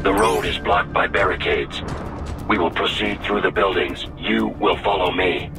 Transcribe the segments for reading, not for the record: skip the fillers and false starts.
The road is blocked by barricades. We will proceed through the buildings. You will follow me.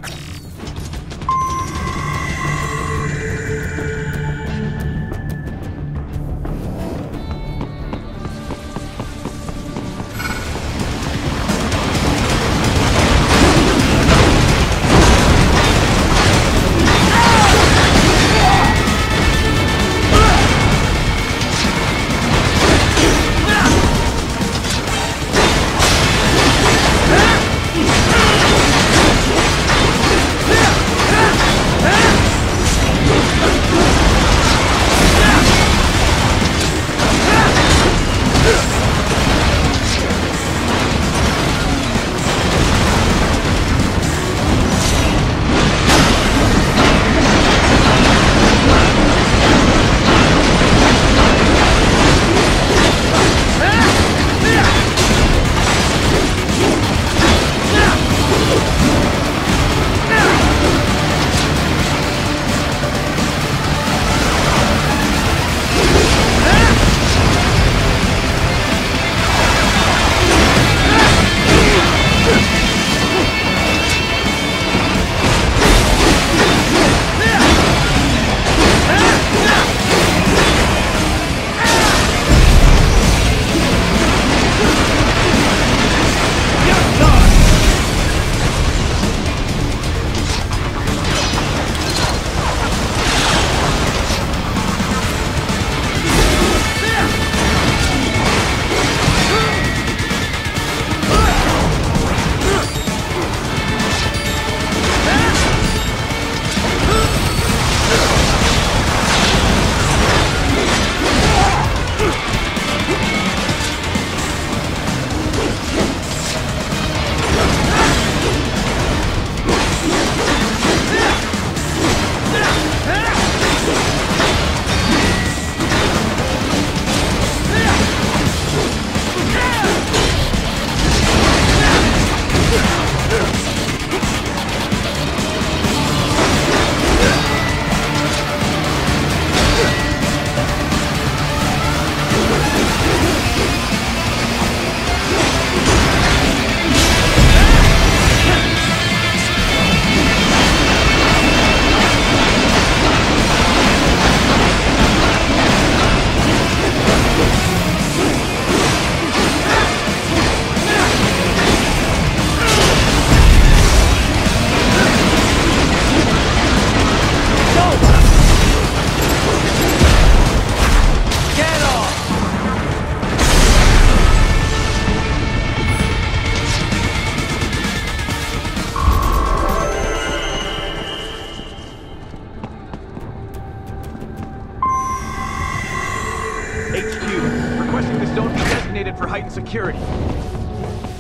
requesting the zone be designated for heightened security.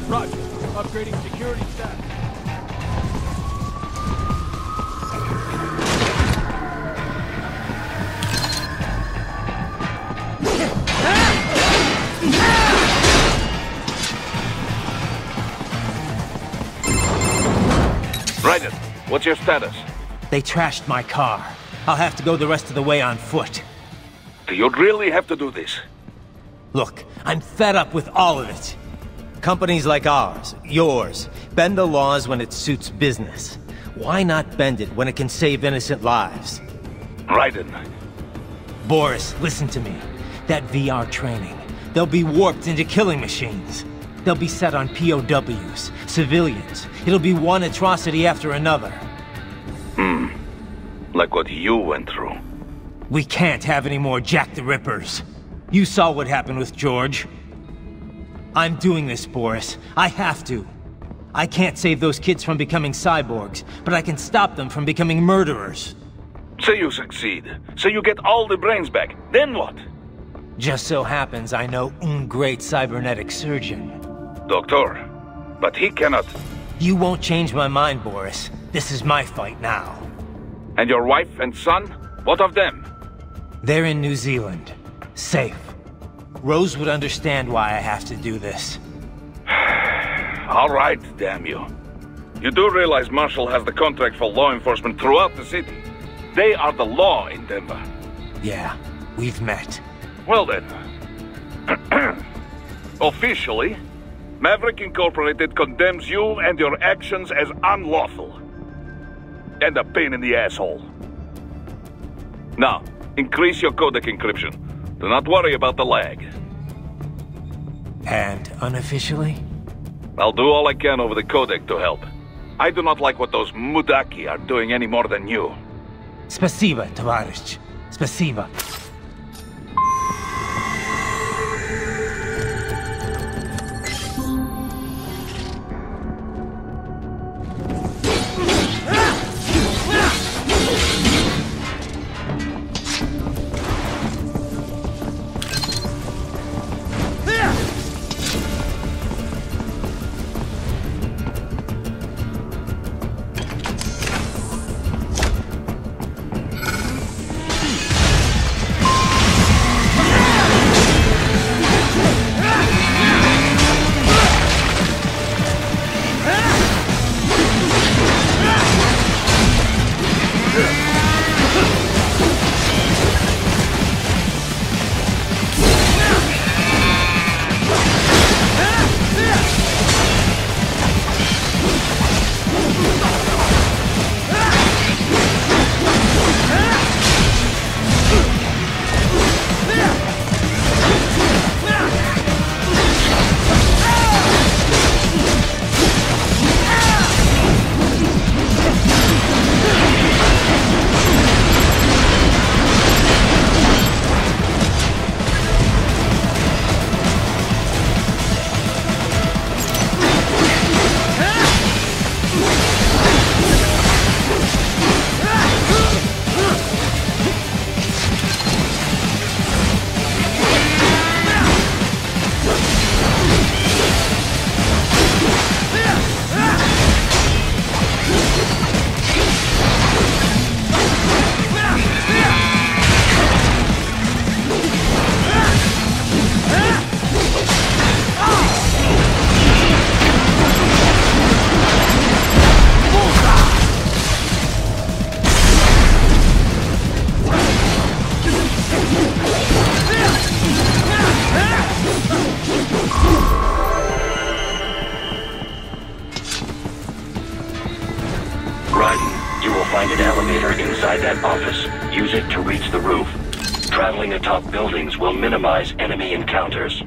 Roger. Upgrading security status. Raiden, what's your status? They trashed my car. I'll have to go the rest of the way on foot. Do you really have to do this? Look, I'm fed up with all of it. Companies like ours, yours, bend the laws when it suits business. Why not bend it when it can save innocent lives? Raiden. Boris, listen to me. That VR training, they'll be warped into killing machines. They'll be set on POWs, civilians. It'll be one atrocity after another. Like what you went through. We can't have any more Jack the Rippers. You saw what happened with George. I'm doing this, Boris. I have to. I can't save those kids from becoming cyborgs, but I can stop them from becoming murderers. Say you succeed. Say you get all the brains back. Then what? Just so happens I know un great cybernetic surgeon. Doctor. But he cannot... You won't change my mind, Boris. This is my fight now. And your wife and son? What of them? They're in New Zealand. Safe. Rose would understand why I have to do this. All right, damn you. You do realize Marshall has the contract for law enforcement throughout the city. They are the law in Denver. Yeah, we've met. Well then. Officially, Maverick Incorporated condemns you and your actions as unlawful. And a pain in the asshole. Now, increase your codec encryption. Do not worry about the lag. And unofficially? I'll do all I can over the codec to help. I do not like what those Mudaki are doing any more than you. Спасибо, товарищ. Спасибо. Find an elevator inside that office. Use it to reach the roof. Traveling atop buildings will minimize enemy encounters.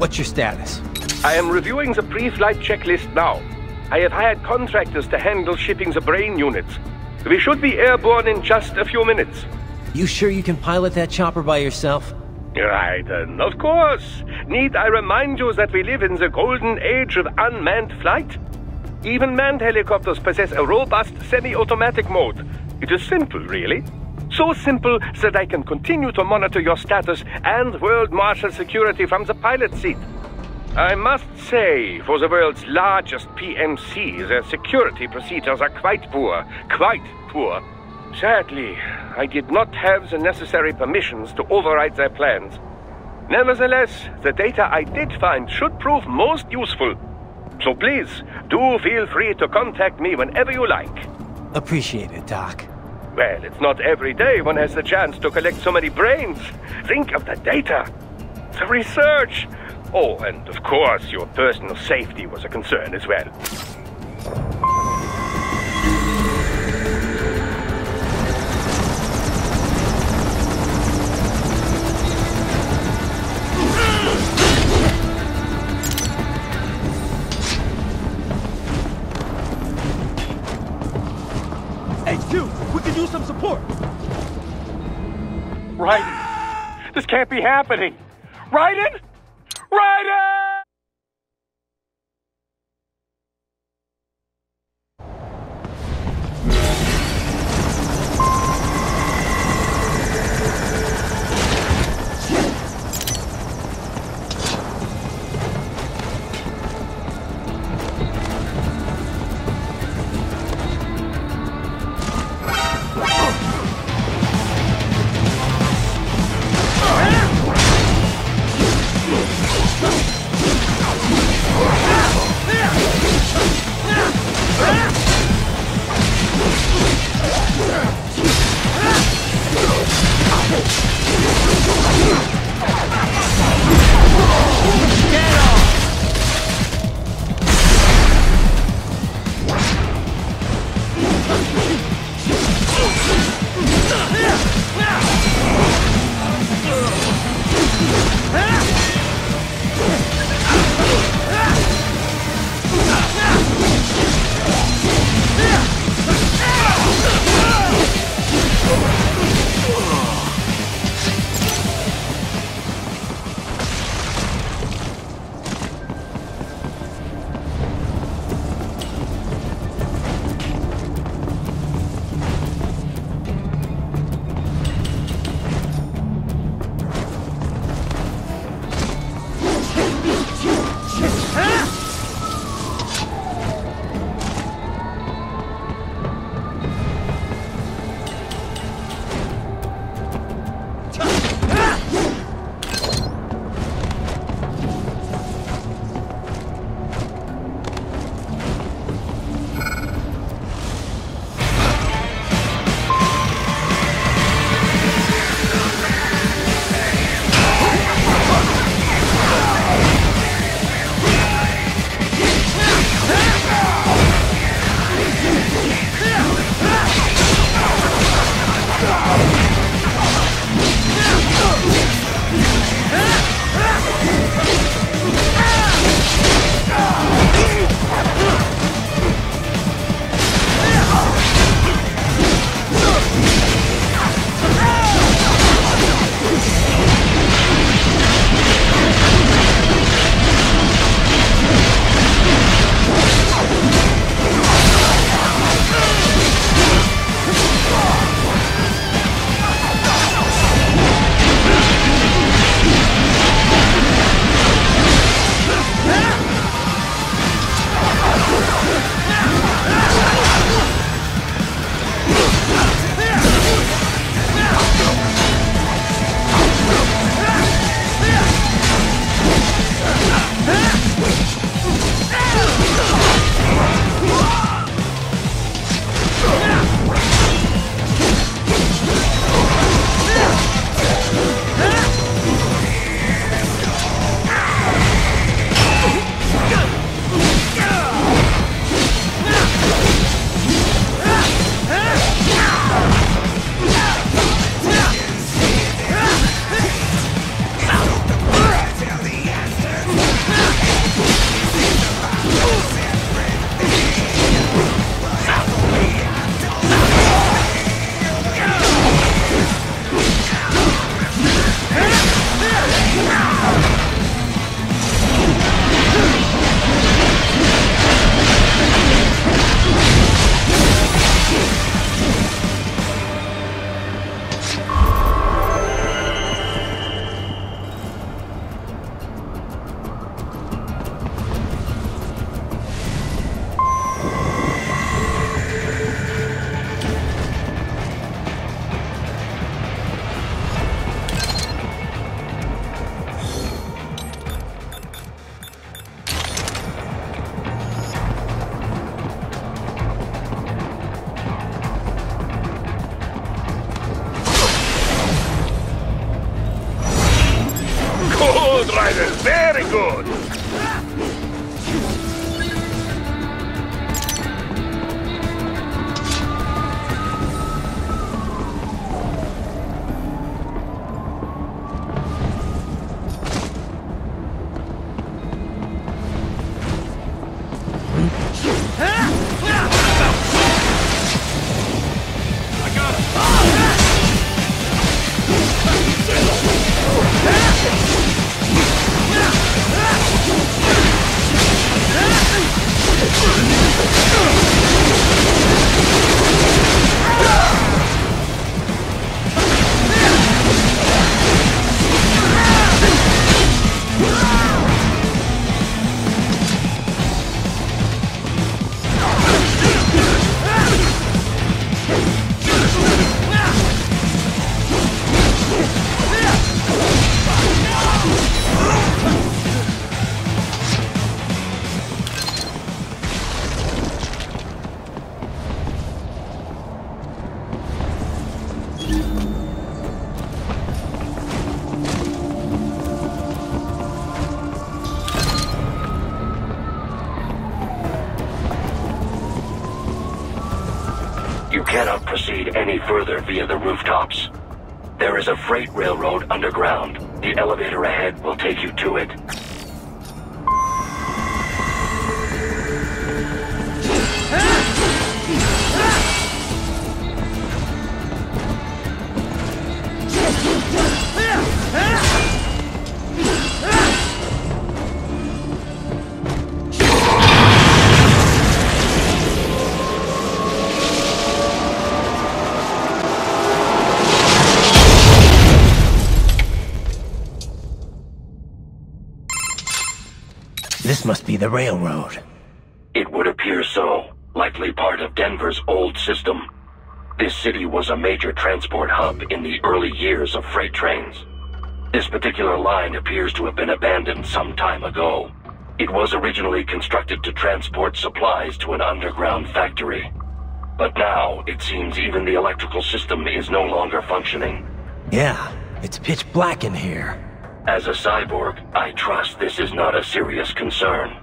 What's your status? I am reviewing the pre-flight checklist now. I have hired contractors to handle shipping the brain units. We should be airborne in just a few minutes. You sure you can pilot that chopper by yourself? Right, of course. Need I remind you that we live in the golden age of unmanned flight? Even manned helicopters possess a robust semi-automatic mode. It is simple, really. So simple that I can continue to monitor your status and world marshal security from the pilot seat. I must say, for the world's largest PMC, their security procedures are quite poor. Quite poor. Sadly, I did not have the necessary permissions to override their plans. Nevertheless, the data I did find should prove most useful. So please, do feel free to contact me whenever you like. Appreciate it, Doc. Well, it's not every day one has the chance to collect so many brains. Think of the data, the research. Oh, and of course, your personal safety was a concern as well. HQ, we could use some support. Raiden, this can't be happening. Raiden? Raiden! Very good. You cannot proceed any further via the rooftops. There is a freight railroad underground. The elevator ahead will take you to it. This must be the railroad. It would appear so. Likely part of Denver's old system. This city was a major transport hub in the early years of freight trains. This particular line appears to have been abandoned some time ago. It was originally constructed to transport supplies to an underground factory. But now, it seems even the electrical system is no longer functioning. Yeah, it's pitch black in here. As a cyborg, I trust this is not a serious concern.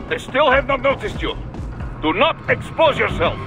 They still have not noticed you. Do not expose yourself.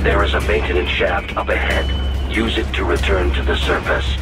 There is a maintenance shaft up ahead. Use it to return to the surface.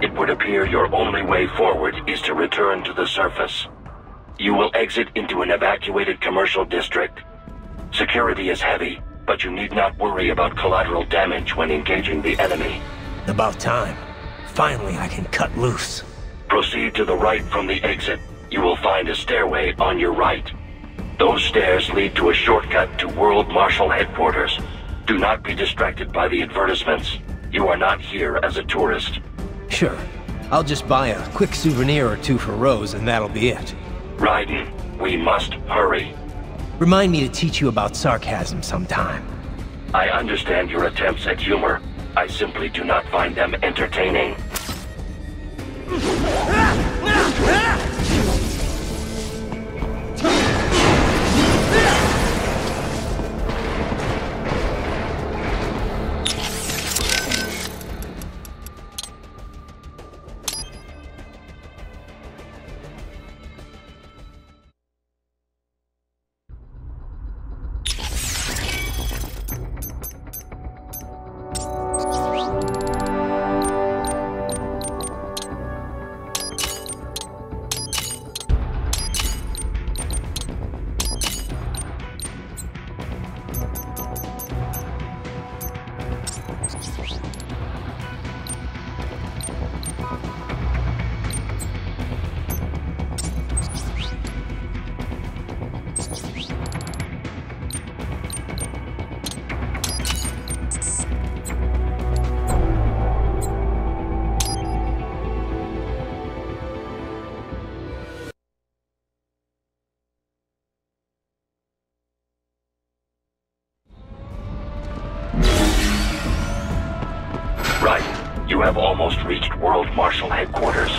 It would appear your only way forward is to return to the surface. You will exit into an evacuated commercial district. Security is heavy, but you need not worry about collateral damage when engaging the enemy. About time. Finally, I can cut loose. Proceed to the right from the exit. You will find a stairway on your right. Those stairs lead to a shortcut to World Marshal Headquarters. Do not be distracted by the advertisements. You are not here as a tourist. Sure. I'll just buy a quick souvenir or two for Rose and that'll be it. Raiden, we must hurry. Remind me to teach you about sarcasm sometime. I understand your attempts at humor. I simply do not find them entertaining. You have almost reached World Marshal Headquarters.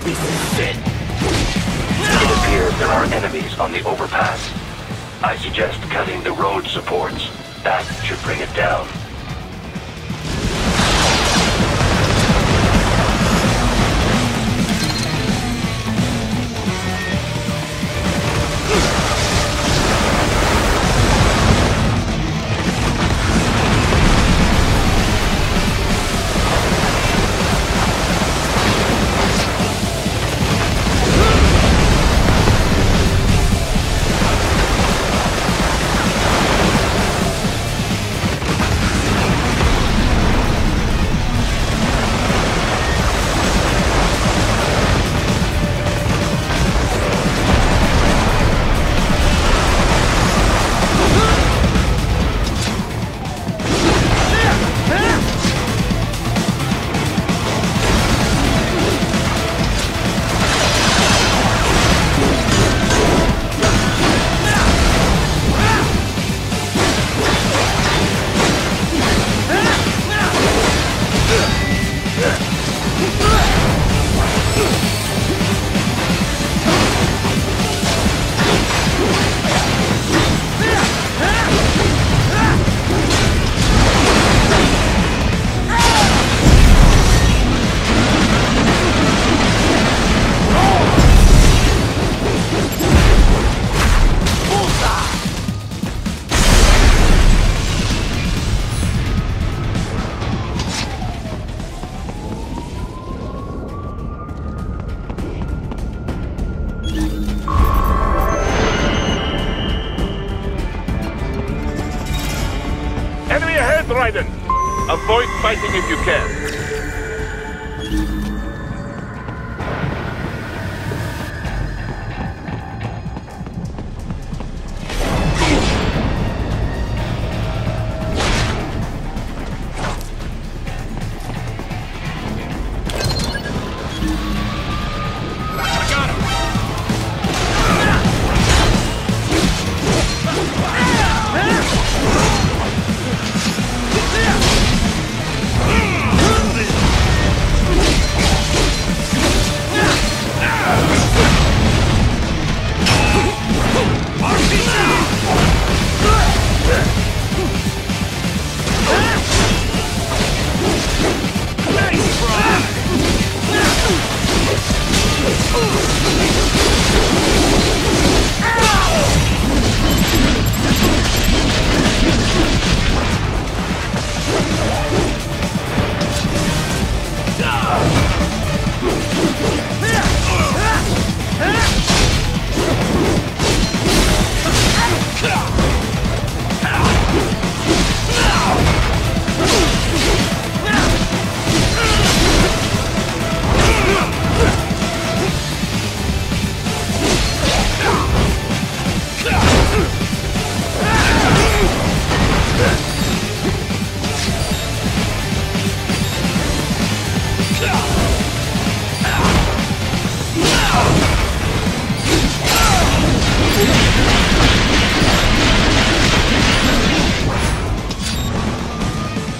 It appears there are enemies on the overpass. I suggest cutting the road supports. That should bring it down. Avoid fighting if you can.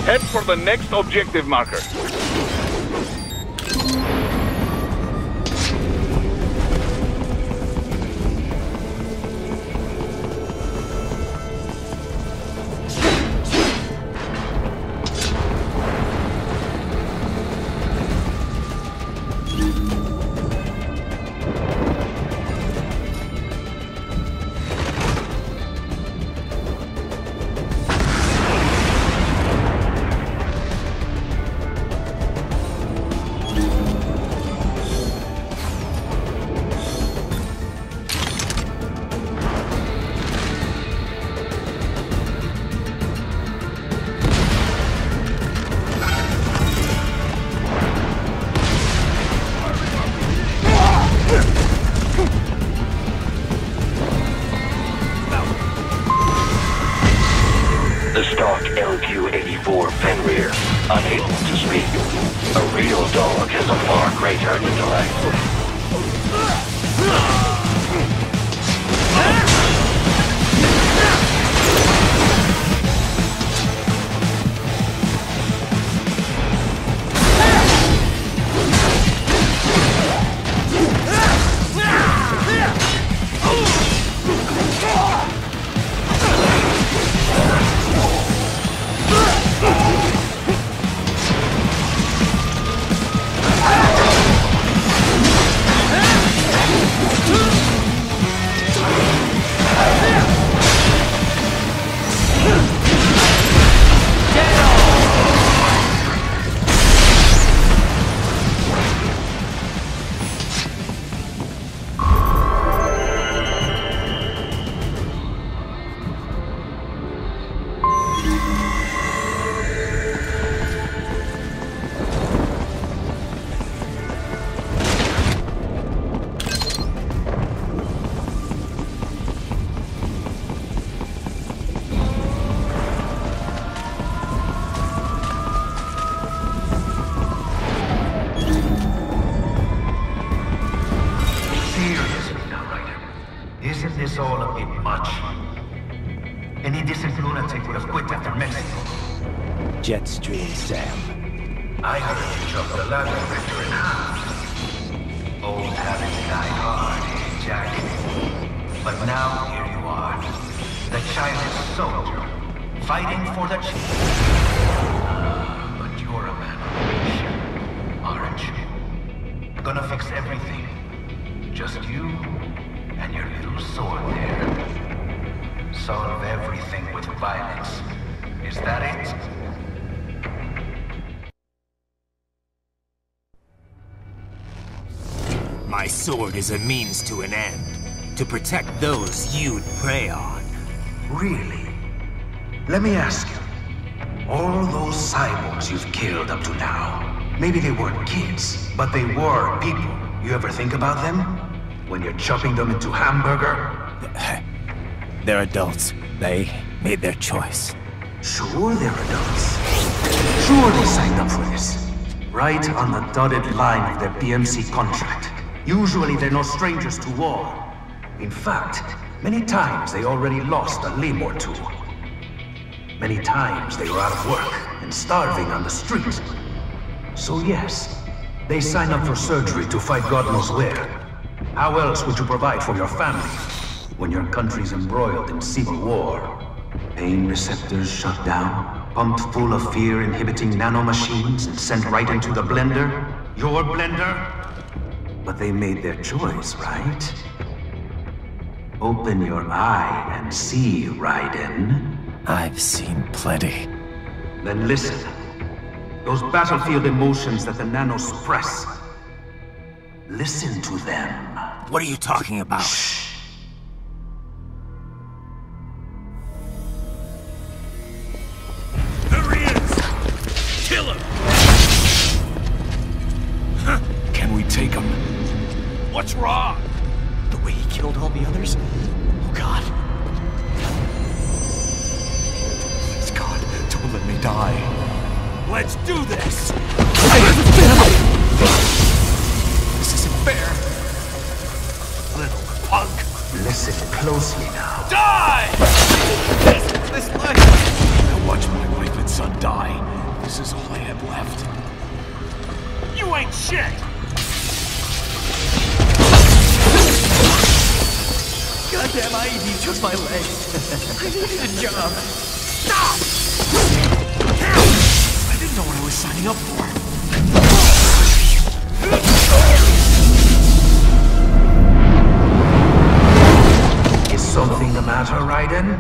Head for the next objective marker. The stock LQ-84 Fenrir, unable to speak. A real dog has a far greater intellect. this all a bit much? Any decent lunatic would have quit after Mexico. Jetstream, Sam. I heard you chop the ladder vector in half. Old habits die hard, Jack. But now here you are, the childish soldier, fighting for the chief. But you're a man of mission, aren't you? Gonna fix everything. Just you and your little sword there. Solve everything with violence. Is that it? My sword is a means to an end. To protect those you'd prey on. Really? Let me ask you. All those cyborgs you've killed up to now, maybe they weren't kids, but they were people. You ever think about them? When you're chopping them into hamburger? They're adults. They made their choice. Sure they're adults. Sure they signed up for this. Right on the dotted line of their BMC contract. Usually they're no strangers to war. In fact, many times they already lost a limb or two. Many times they were out of work and starving on the street. So yes, they sign up for surgery to fight God knows where. How else would you provide for your family when your country's embroiled in civil war? Pain receptors shut down, pumped full of fear-inhibiting nanomachines and sent right into the blender? Your blender? But they made their choice, right? Open your eye and see, Raiden. I've seen plenty. Then listen. Those battlefield emotions that the nanos suppress. Listen to them. What are you talking about? Shh. There he is! Kill him! Can we take him? What's wrong? The way he killed all the others? Oh God. Please God, don't let me die. Let's do this! This isn't fair. Little punk! Listen closely now. Die! This life. I watched my wife and son die. This is all I had left. You ain't shit! Goddamn IED took my leg. I needed a job. Stop! I didn't know what I was signing up for. Is something the matter, Raiden?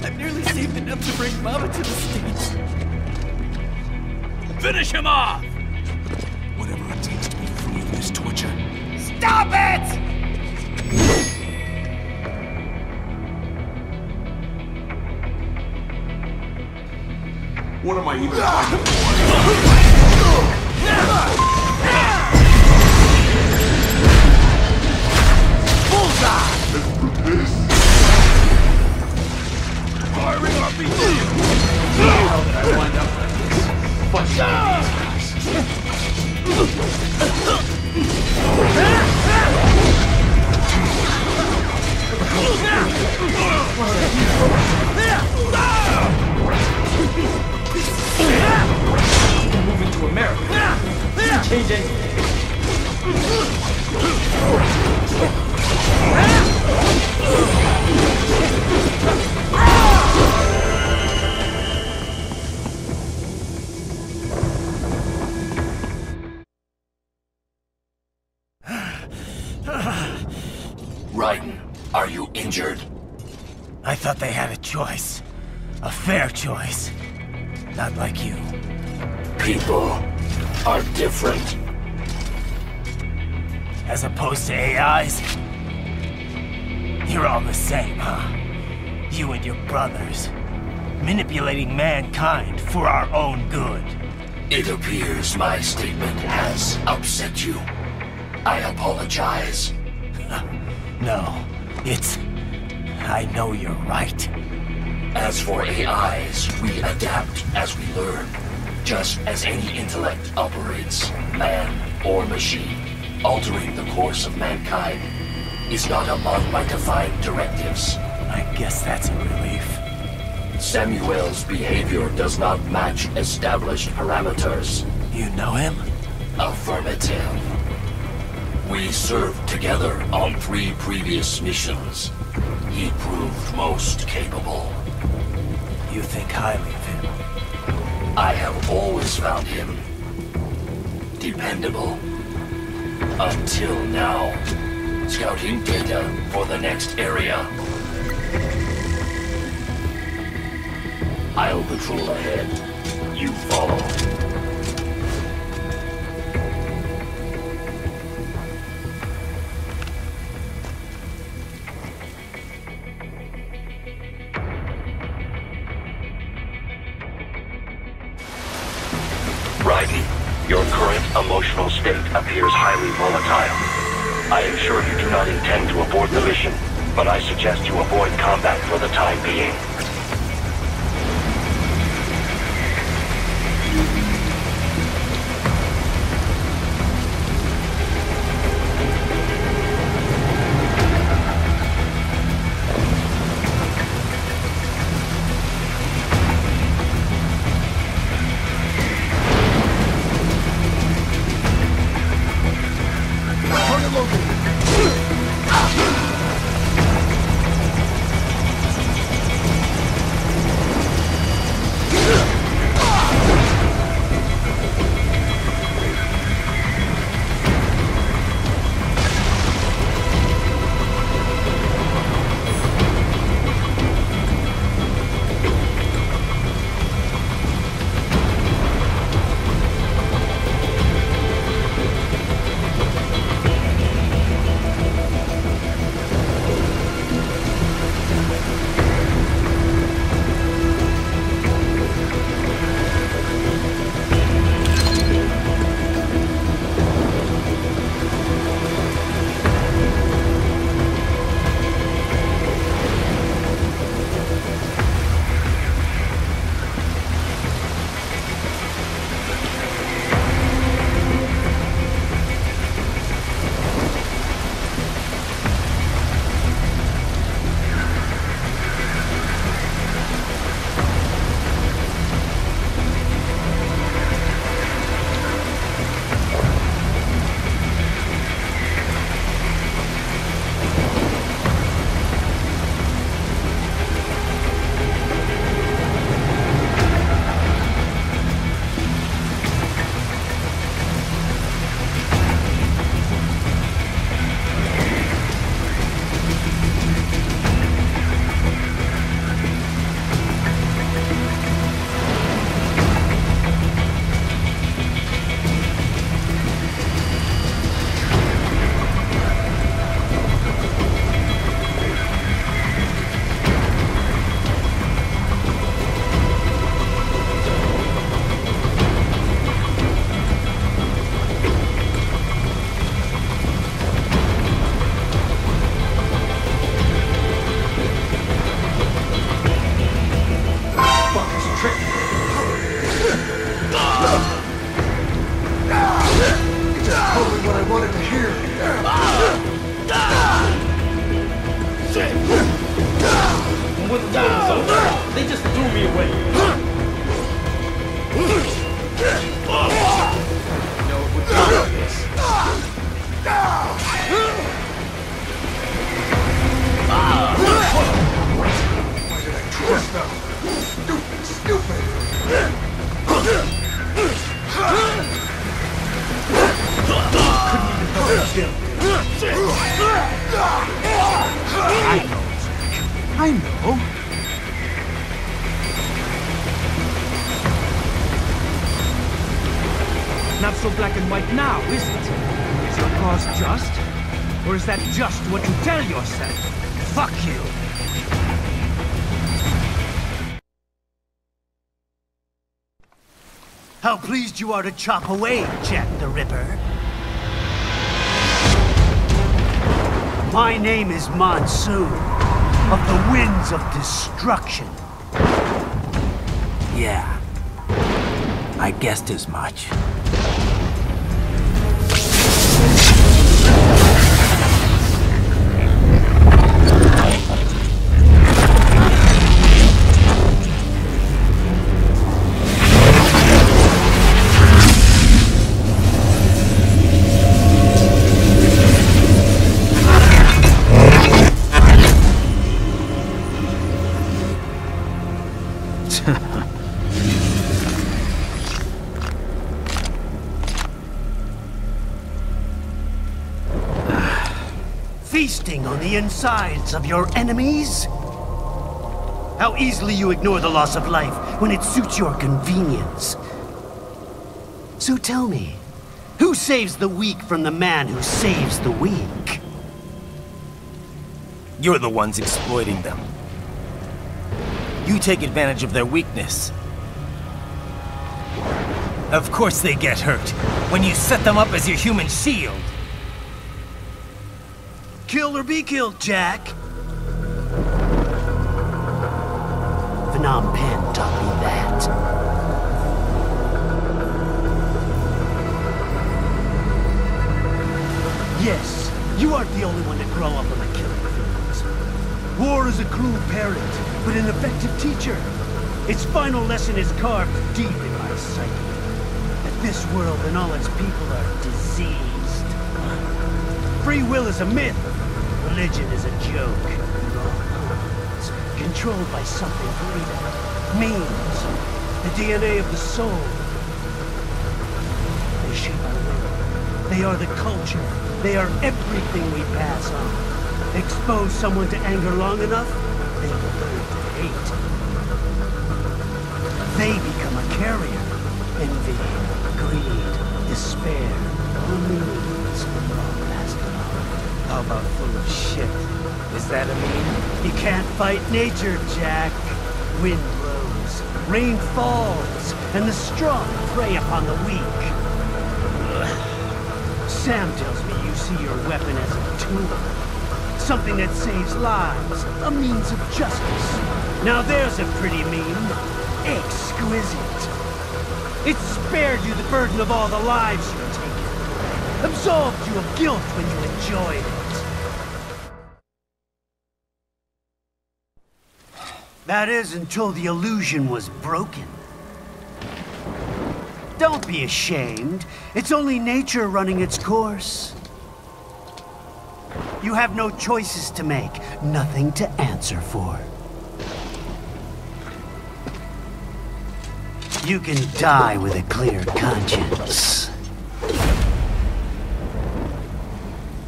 I've nearly saved enough to bring Mama to the States. Finish him off! Whatever it takes to be free of this torture. Stop it! What am I even fighting for? Bullseye! Firing RPG! How did I wind up like this? What's moving to America. Change anything. Raiden, are you injured? I thought they had a choice. A fair choice. Not like you. People are different. As opposed to AIs? You're all the same, huh? You and your brothers. Manipulating mankind for our own good. It appears my statement has upset you. I apologize. No, it's... I know you're right. As for AIs, we adapt as we learn. Just as any intellect operates, man or machine, altering the course of mankind is not among my defined directives. I guess that's a relief. Samuel's behavior does not match established parameters. You know him? Affirmative. We served together on 3 previous missions. He proved most capable. You think highly of him? I have always found him dependable. Until now. Scouting data for the next area. I'll patrol ahead. You follow. Raiden, your current emotional state appears highly volatile. I am sure you do not intend to abort the mission, but I suggest you avoid combat for the time being. I know. Not so black and white now, is it? Is your cause just? Or is that just what you tell yourself? Fuck you! How pleased you are to chop away, Jack the Ripper. My name is Monsoon, of the Winds of Destruction. Yeah, I I guessed as much. Feasting on the insides of your enemies? How easily you ignore the loss of life when it suits your convenience. So tell me, who saves the weak from the man who saves the weak? You're the ones exploiting them. You take advantage of their weakness. Of course they get hurt when you set them up as your human shield. Kill or be killed, Jack. Phnom Penh taught me that. Yes, you aren't the only one to grow up on the killing fields. War is a cruel parent, but an effective teacher. Its final lesson is carved deep in my psyche. That this world and all its people are diseased. Free will is a myth. Religion is a joke. We're all pawns, controlled by something greater. Memes. The DNA of the soul. They shape our will. They are the culture. They are everything we pass on. Expose someone to anger long enough, they will learn to hate. They become a carrier. Envy, greed, despair, memes. All passed along. How about full of shit? Is that a meme? You can't fight nature, Jack. Wind blows, rain falls, and the strong prey upon the weak. Sam tells me you see your weapon as a tool. Something that saves lives, a means of justice. Now there's a pretty meme. Exquisite. It spared you the burden of all the lives you've taken. Absolved you of guilt when you enjoyed it. That is until the illusion was broken. Don't be ashamed. It's only nature running its course. You have no choices to make, nothing to answer for. You can die with a clear conscience.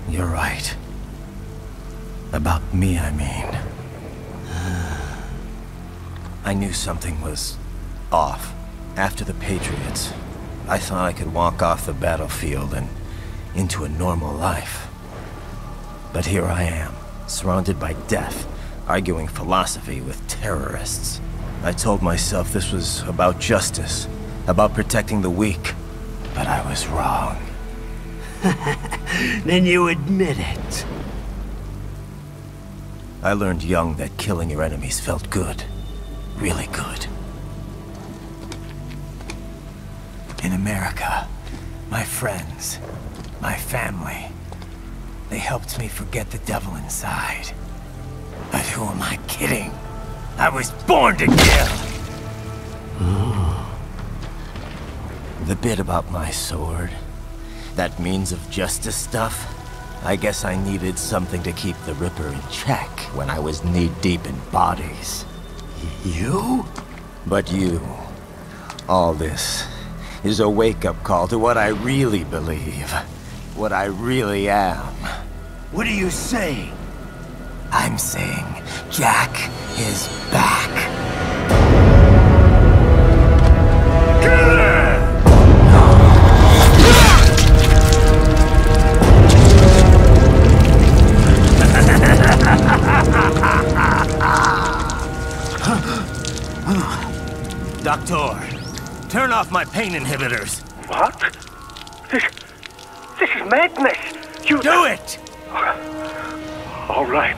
You're right. About me, I mean. I knew something was off. After the Patriots, I thought I could walk off the battlefield and into a normal life. But here I am, surrounded by death, arguing philosophy with terrorists. I told myself this was about justice, about protecting the weak, but I was wrong. Then you admit it. I learned young that killing your enemies felt good. Really good. In America, my friends, my family, they helped me forget the devil inside. But who am I kidding? I was born to kill! The bit about my sword, that means of justice stuff, I guess I needed something to keep the Ripper in check when I was knee-deep in bodies. You? But you, all this, is a wake-up call to what I really believe. What I really am. What are you saying? I'm saying Jack is back. Doctor, turn off my pain inhibitors. What? This is madness. You do it! All right.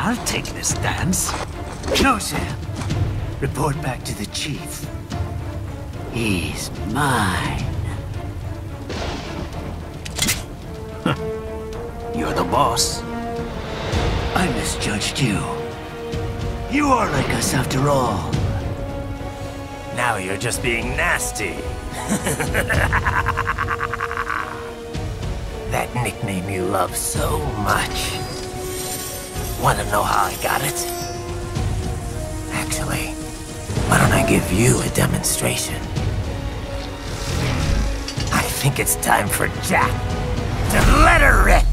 I'll take this dance. No, Sam. Report back to the chief. He's mine. You're the boss. I misjudged you. You are like us after all. Now you're just being nasty. That nickname you love so much. Want to know how I got it? Actually, why don't I give you a demonstration? I think it's time for Jack to let her rip!